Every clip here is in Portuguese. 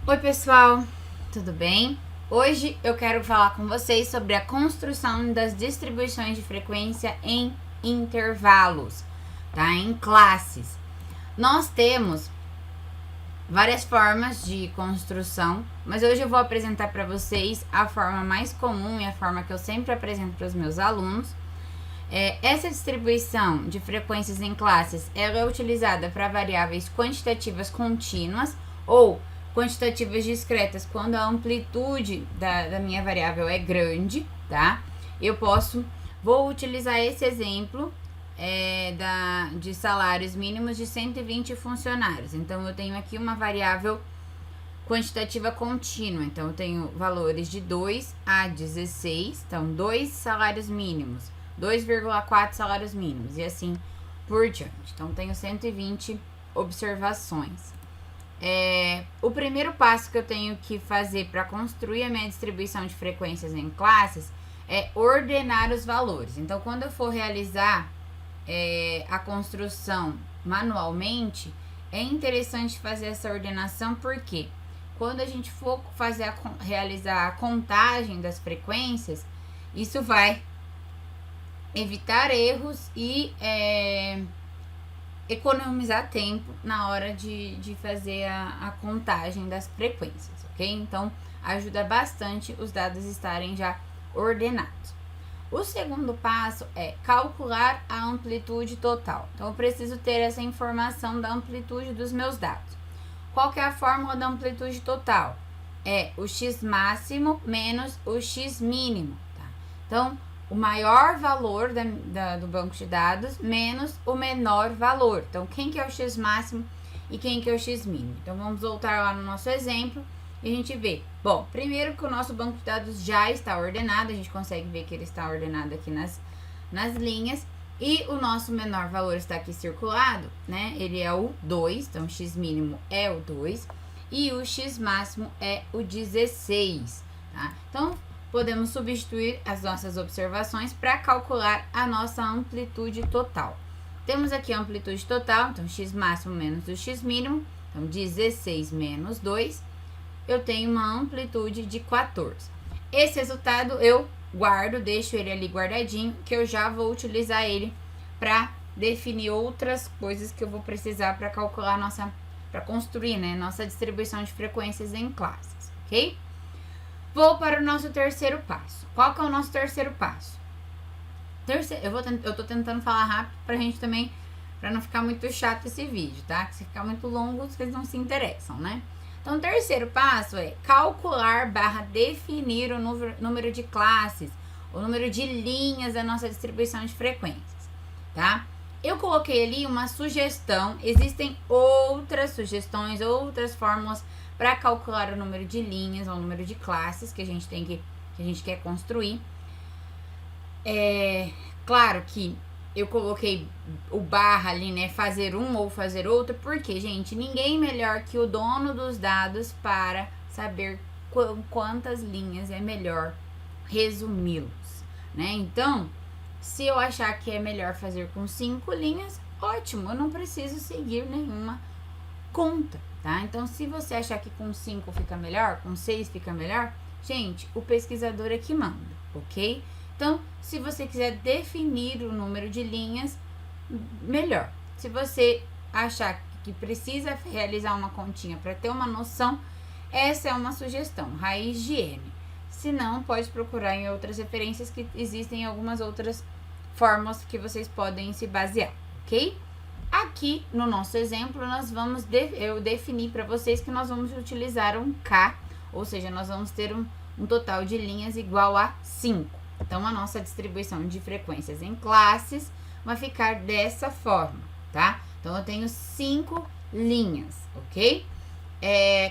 Oi pessoal, tudo bem? Hoje eu quero falar com vocês sobre a construção das distribuições de frequência em intervalos, tá? Em classes. Nós temos várias formas de construção, mas hoje eu vou apresentar para vocês a forma mais comum e a forma que eu sempre apresento para os meus alunos. Essa distribuição de frequências em classes ela é utilizada para variáveis quantitativas contínuas ou quantitativas discretas quando a amplitude da minha variável é grande, tá? Vou utilizar esse exemplo de salários mínimos de 120 funcionários. Então, eu tenho aqui uma variável quantitativa contínua. Então, eu tenho valores de 2 a 16. Então, 2 salários mínimos, 2,4 salários mínimos e assim por diante. Então, tenho 120 observações. O primeiro passo que eu tenho que fazer para construir a minha distribuição de frequências em classes é ordenar os valores. Então, quando eu for realizar a construção manualmente, é interessante fazer essa ordenação, porque quando a gente for realizar a contagem das frequências, isso vai evitar erros e economizar tempo na hora de fazer a contagem das frequências, ok? Então, ajuda bastante os dados estarem já ordenados. O segundo passo é calcular a amplitude total. Então, eu preciso ter essa informação da amplitude dos meus dados. Qual que é a fórmula da amplitude total? É o x máximo menos o x mínimo, tá? Então, o maior valor do banco de dados menos o menor valor. Então, quem que é o x máximo e quem que é o x mínimo? Então, vamos voltar lá no nosso exemplo e a gente vê. Bom, primeiro que o nosso banco de dados já está ordenado, a gente consegue ver que ele está ordenado aqui nas linhas. E o nosso menor valor está aqui circulado, né? Ele é o 2, então o x mínimo é o 2 e o x máximo é o 16, tá? Então, podemos substituir as nossas observações para calcular a nossa amplitude total. Temos aqui a amplitude total, então x máximo menos o x mínimo, então 16 menos 2, eu tenho uma amplitude de 14. Esse resultado eu guardo, deixo ele ali guardadinho, que eu já vou utilizar ele para definir outras coisas que eu vou precisar para calcular para construir, né, nossa distribuição de frequências em classes, ok? Vou para o nosso terceiro passo. Qual que é o nosso terceiro passo? Eu tô tentando falar rápido pra gente também, pra não ficar muito chato esse vídeo, tá? Que se ficar muito longo, vocês não se interessam, né? Então, o terceiro passo é calcular / definir o número de classes, o número de linhas da nossa distribuição de frequências, tá? Eu coloquei ali uma sugestão, existem outras sugestões, outras fórmulas para calcular o número de linhas ou o número de classes que a gente quer construir. Claro que eu coloquei o barra ali, né, fazer um ou fazer outro, porque, gente, ninguém melhor que o dono dos dados para saber quantas linhas é melhor resumi-los, né? Então, se eu achar que é melhor fazer com 5 linhas, ótimo, eu não preciso seguir nenhuma conta, tá? Então, se você achar que com 5 fica melhor, com 6 fica melhor, gente, o pesquisador é que manda, ok? Então, se você quiser definir o número de linhas, melhor. Se você achar que precisa realizar uma continha para ter uma noção, essa é uma sugestão, raiz de n. Se não, pode procurar em outras referências, que existem algumas outras fórmulas que vocês podem se basear, ok? Aqui, no nosso exemplo, eu defini para vocês que nós vamos utilizar um K, ou seja, nós vamos ter um total de linhas igual a 5. Então, a nossa distribuição de frequências em classes vai ficar dessa forma, tá? Então, eu tenho 5 linhas, ok?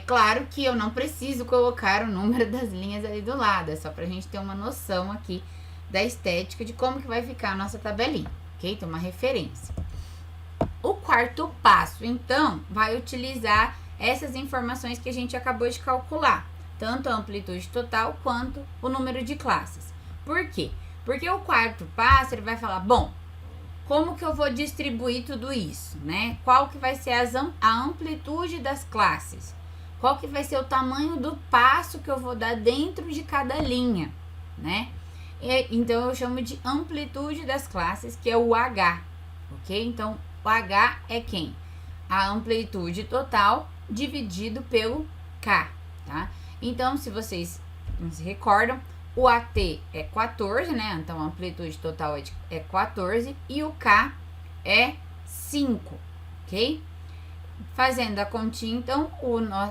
Claro que eu não preciso colocar o número das linhas ali do lado, é só pra gente ter uma noção aqui da estética de como que vai ficar a nossa tabelinha, ok? Então, uma referência. O quarto passo, então, vai utilizar essas informações que a gente acabou de calcular, tanto a amplitude total quanto o número de classes. Por quê? Porque o quarto passo, ele vai falar, bom, como que eu vou distribuir tudo isso, né? Qual que vai ser a amplitude das classes? qual que vai ser o tamanho do passo que eu vou dar dentro de cada linha, né? Então, eu chamo de amplitude das classes, que é o H, ok? Então, o H é quem? A amplitude total dividido pelo K, tá? Então, se vocês não se recordam, o AT é 14, né? Então, a amplitude total é 14 e o K é 5, ok? Fazendo a continha, então,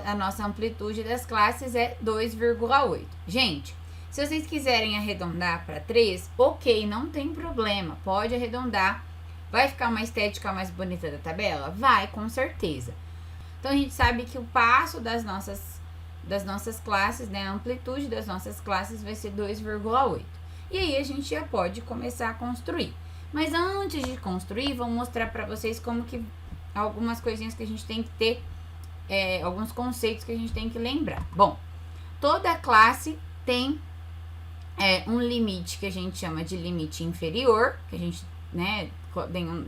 a nossa amplitude das classes é 2,8. Gente, se vocês quiserem arredondar para 3, ok, não tem problema, pode arredondar. Vai ficar uma estética mais bonita da tabela? Vai, com certeza. Então, a gente sabe que o passo das nossas classes, né, a amplitude das nossas classes vai ser 2,8. E aí, a gente já pode começar a construir. Mas antes de construir, vou mostrar para vocês como que algumas coisinhas que a gente tem que ter, alguns conceitos que a gente tem que lembrar. Bom, toda classe tem um limite que a gente chama de limite inferior, que a gente, né,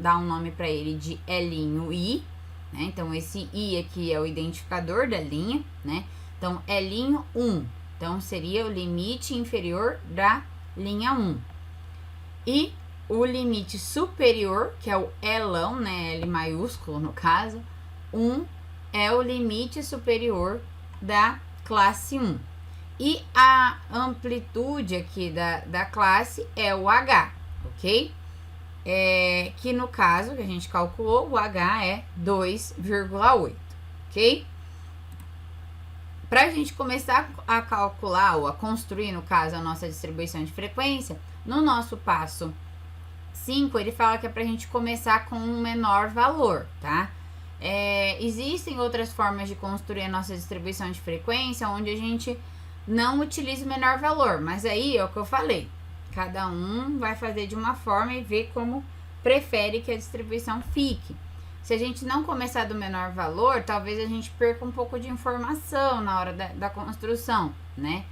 dá um nome para ele de L'(i), né? Então, esse I aqui é o identificador da linha, né? Então, L'1, então seria o limite inferior da linha 1. E o limite superior, que é o L'ão, né? L maiúsculo no caso, 1 é o limite superior da classe 1. E a amplitude aqui da classe é o H, ok? Que no caso que a gente calculou, o H é 2,8, ok? Para a gente começar a calcular ou a construir, no caso, a nossa distribuição de frequência, no nosso passo 5, ele fala que é para a gente começar com um menor valor, tá? Existem outras formas de construir a nossa distribuição de frequência, onde a gente não utiliza o menor valor, mas aí é o que eu falei, cada um vai fazer de uma forma e ver como prefere que a distribuição fique. Se a gente não começar do menor valor, talvez a gente perca um pouco de informação na hora da construção, né?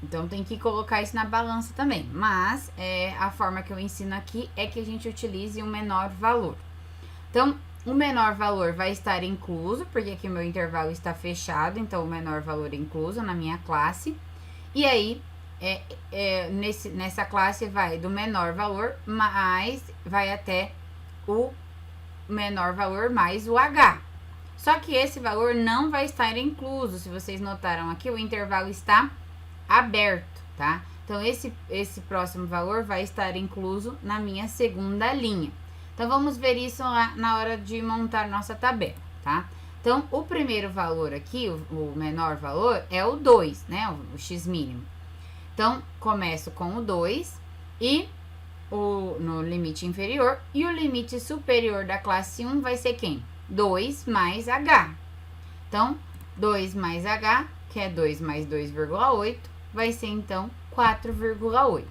Então, tem que colocar isso na balança também. Mas, a forma que eu ensino aqui é que a gente utilize um menor valor. Então, o menor valor vai estar incluso, porque aqui o meu intervalo está fechado, então o menor valor é incluso na minha classe. E aí, nessa classe vai do menor valor, mas vai até o menor valor mais o H. Só que esse valor não vai estar incluso. Se vocês notaram aqui, o intervalo está aberto, tá? Então, esse próximo valor vai estar incluso na minha segunda linha. Então, vamos ver isso lá na hora de montar nossa tabela, tá? Então, o primeiro valor aqui, o menor valor, é o 2, né? O x mínimo. Então, começo com o 2 e no limite inferior. E o limite superior da classe 1 vai ser quem? 2 mais H. Então, 2 mais H, que é 2 mais 2,8, vai ser, então, 4,8.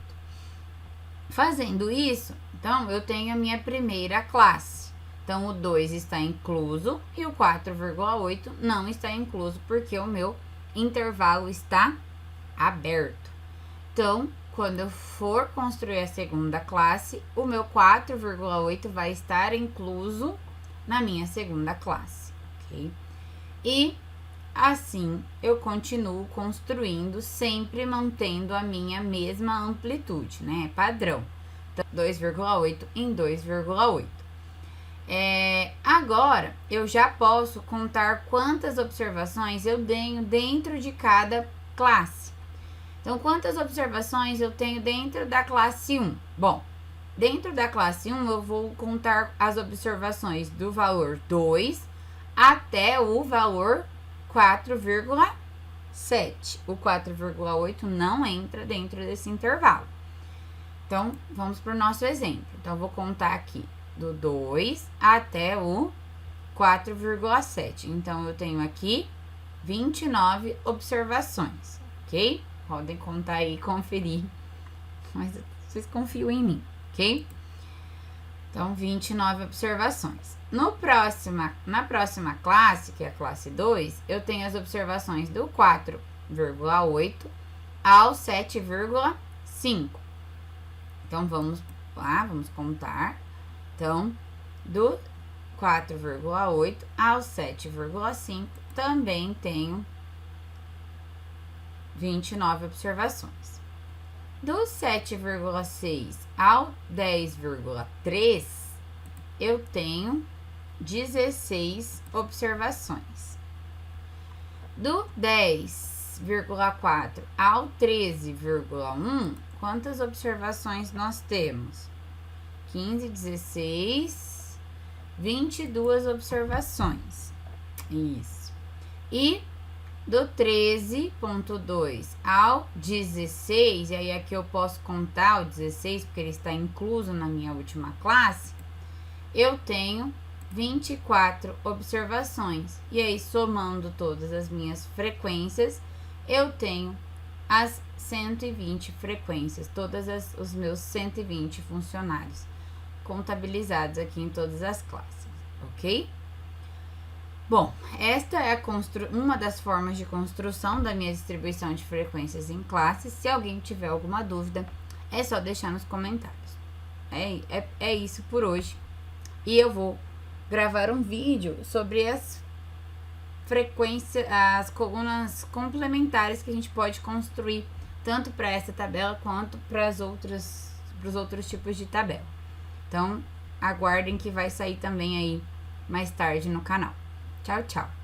Fazendo isso, então, eu tenho a minha primeira classe. Então, o 2 está incluso e o 4,8 não está incluso, porque o meu intervalo está aberto. Então, quando eu for construir a segunda classe, o meu 4,8 vai estar incluso na minha segunda classe, ok? E assim, eu continuo construindo, sempre mantendo a minha mesma amplitude, né? Padrão. Então, 2,8 em 2,8. Agora, eu já posso contar quantas observações eu tenho dentro de cada classe. Então, quantas observações eu tenho dentro da classe 1? Bom, dentro da classe 1, eu vou contar as observações do valor 2 até o valor 4,7. O 4,8 não entra dentro desse intervalo. Então, vamos para o nosso exemplo. Então, eu vou contar aqui do 2 até o 4,7. Então, eu tenho aqui 29 observações, ok? Podem contar aí e conferir, mas vocês confiam em mim, ok? Então, 29 observações. Na próxima classe, que é a classe 2, eu tenho as observações do 4,8 ao 7,5. Então, vamos lá, vamos contar. Então, do 4,8 ao 7,5 também tenho 29 observações. Do 7,6 ao 10,3, eu tenho 16 observações. Do 10,4 ao 13,1, quantas observações nós temos? 15, 16, 22 observações. Isso. E do 13,2 ao 16, e aí aqui eu posso contar o 16, porque ele está incluso na minha última classe, eu tenho 24 observações. E aí, somando todas as minhas frequências, eu tenho as 120 frequências, os meus 120 funcionários contabilizados aqui em todas as classes, ok? Bom, esta é uma das formas de construção da minha distribuição de frequências em classes. Se alguém tiver alguma dúvida, é só deixar nos comentários. É isso por hoje. E eu vou gravar um vídeo sobre as frequências, as colunas complementares que a gente pode construir, tanto para essa tabela quanto para os outros tipos de tabela. Então, aguardem que vai sair também aí mais tarde no canal. Tchau, tchau!